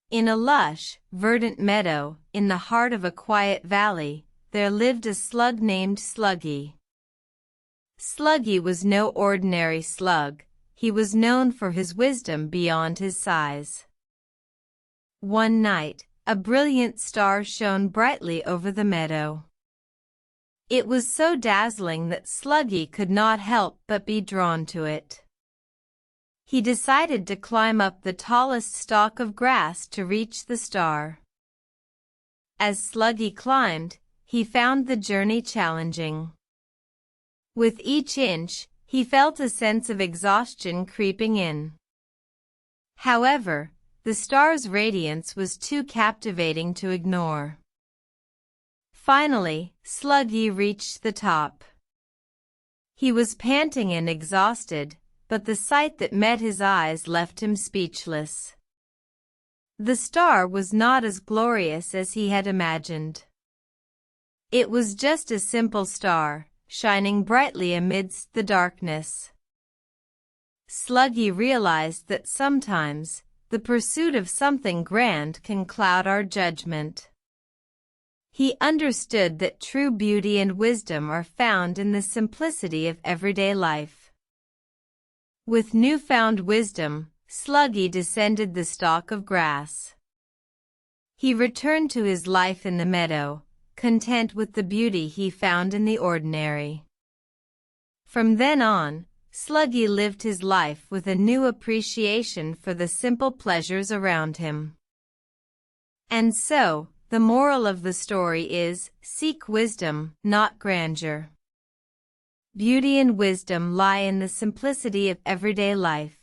In a lush, verdant meadow, in the heart of a quiet valley, there lived a slug named Sluggy. Sluggy was no ordinary slug. He was known for his wisdom beyond his size. One night, a brilliant star shone brightly over the meadow. It was so dazzling that Sluggy could not help but be drawn to it. He decided to climb up the tallest stalk of grass to reach the star. As Sluggy climbed, he found the journey challenging. With each inch, he felt a sense of exhaustion creeping in. However, the star's radiance was too captivating to ignore. Finally, Sluggy reached the top. He was panting and exhausted, but the sight that met his eyes left him speechless. The star was not as glorious as he had imagined. It was just a simple star, shining brightly amidst the darkness. Sluggy realized that sometimes, the pursuit of something grand can cloud our judgment. He understood that true beauty and wisdom are found in the simplicity of everyday life. With newfound wisdom, Sluggy descended the stalk of grass. He returned to his life in the meadow, content with the beauty he found in the ordinary. From then on, Sluggy lived his life with a new appreciation for the simple pleasures around him. And so, the moral of the story is, seek wisdom, not grandeur. Beauty and wisdom lie in the simplicity of everyday life.